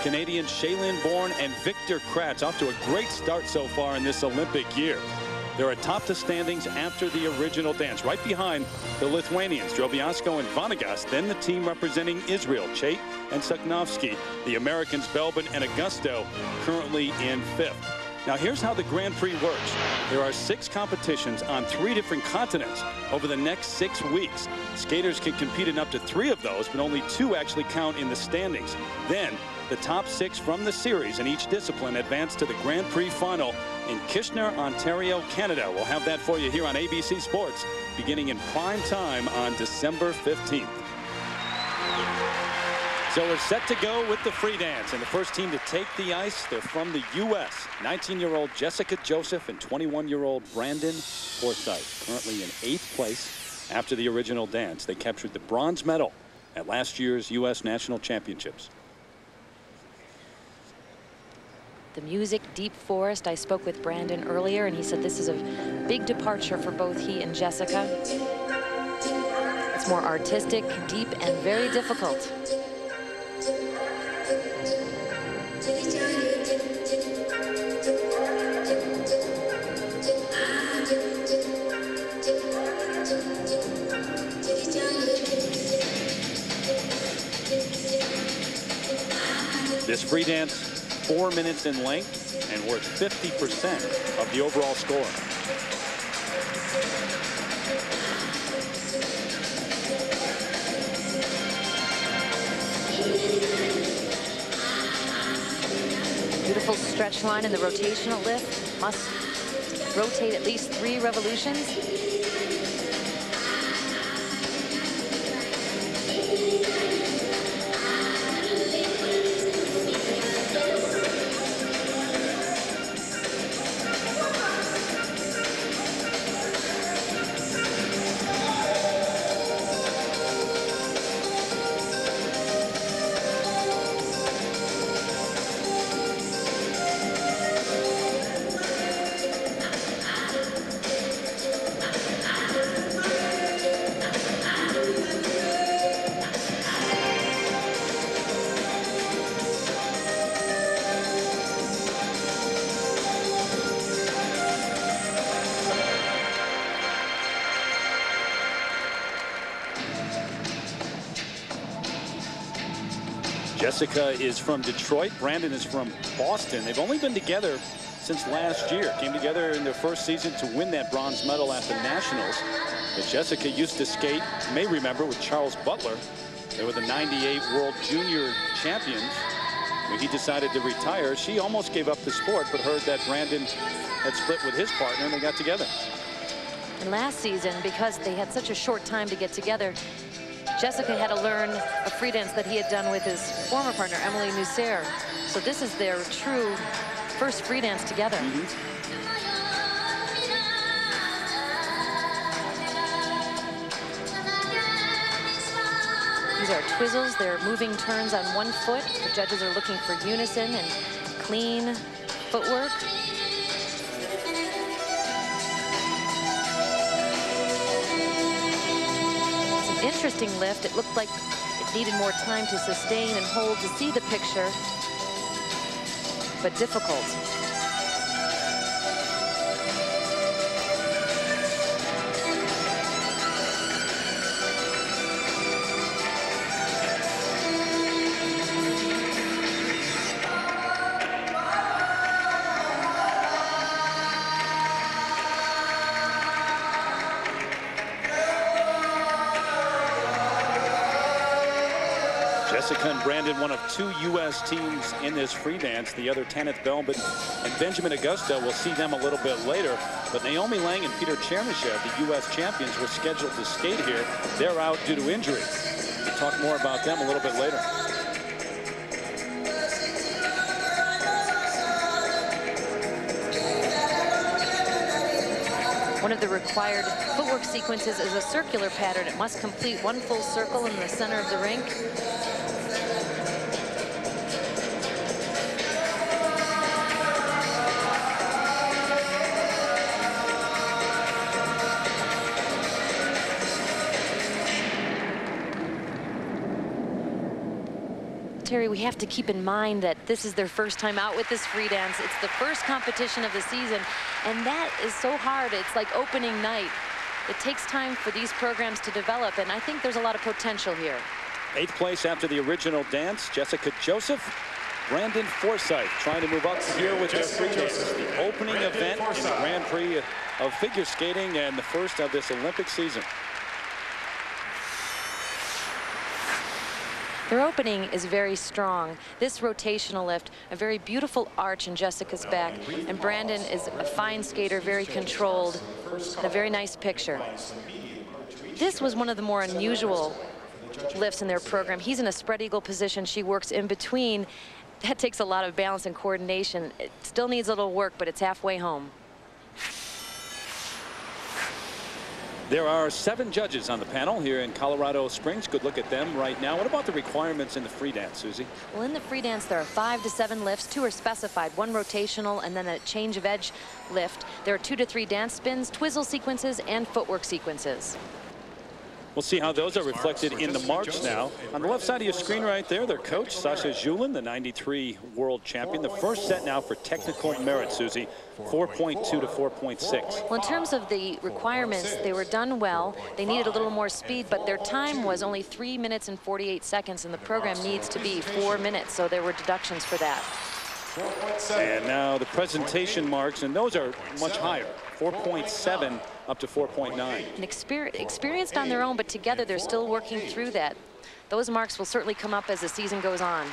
Canadians Shailene Bourne and Victor Kratz off to a great start so far in this Olympic year. They're atop the standings after the original dance, right behind the Lithuanians, Drobiazko and Vanagas. Then the team representing Israel, Chait and Suknovsky. The Americans, Belbin and Augusto, currently in 5th. Now here's how the Grand Prix works. There are 6 competitions on 3 different continents over the next 6 weeks. Skaters can compete in up to 3 of those, but only 2 actually count in the standings. Then the top 6 from the series in each discipline advance to the Grand Prix final in Kitchener, Ontario, Canada. We'll have that for you here on ABC Sports beginning in prime time on December 15th. So we're set to go with the free dance, and the first team to take the ice, they're from the U.S. 19-year-old Jessica Joseph and 21-year-old Brandon Forsyth, currently in 8th place after the original dance. They captured the bronze medal at last year's U.S. National Championships. The music, Deep Forest. I spoke with Brandon earlier, and he said this is a big departure for both he and Jessica. It's more artistic, deep, and very difficult. This free dance, 4 minutes in length and worth 50% of the overall score. Beautiful stretch line in the rotational lift. Must rotate at least 3 revolutions. Jessica is from Detroit. Brandon is from Boston. They've only been together since last year. Came together in their first season to win that bronze medal at the Nationals. But Jessica used to skate, you may remember, with Charles Butler. They were the '98 World Junior Champions. When he decided to retire, she almost gave up the sport, but heard that Brandon had split with his partner and they got together. And last season, because they had such a short time to get together, Jessica had to learn a free dance that he had done with his former partner, Emily Musser. So this is their true first free dance together. These are twizzles. They're moving turns on 1 foot. The judges are looking for unison and clean footwork. Interesting lift. It looked like it needed more time to sustain and hold to see the picture, but difficult. Jessica and Brandon, one of 2 U.S. teams in this free dance. The other, Tanith Belbin and Benjamin Augusto, we'll see them a little bit later. But Naomi Lang and Peter Chernishev, the U.S. champions, were scheduled to skate here. They're out due to injury. We'll talk more about them a little bit later. One of the required footwork sequences is a circular pattern. It must complete 1 full circle in the center of the rink. Terry, we have to keep in mind that this is their first time out with this free dance. It's the first competition of the season, and that is so hard. It's like opening night. It takes time for these programs to develop, and I think there's a lot of potential here. 8th place after the original dance, Jessica Joseph. Brandon Forsyth trying to move up here with their free dance. The opening event in the Grand Prix of figure skating and the first of this Olympic season. Their opening is very strong. This rotational lift, a very beautiful arch in Jessica's back, and Brandon is a fine skater, very controlled, and a very nice picture. This was one of the more unusual lifts in their program. He's in a spread eagle position. She works in between. That takes a lot of balance and coordination. It still needs a little work, but it's halfway home. There are 7 judges on the panel here in Colorado Springs. Good look at them right now. What about the requirements in the free dance, Susie? Well, in the free dance, there are 5 to 7 lifts. 2 are specified, 1 rotational and then a change of edge lift. There are 2 to 3 dance spins, twizzle sequences, and footwork sequences. We'll see how those are reflected in the marks now. On the left side of your screen right there, their coach, Sasha Julin, the 93 world champion. The first set now for technical merit, Susie, 4.2 to 4.6. Well, in terms of the requirements, they were done well. They needed a little more speed, but their time was only 3 minutes and 48 seconds, and the program needs to be 4 minutes, so there were deductions for that. And now the presentation marks, and those are much higher, 4.7 up to 4.9. And experienced on their own, but together they're still working through that. Those marks will certainly come up as the season goes on.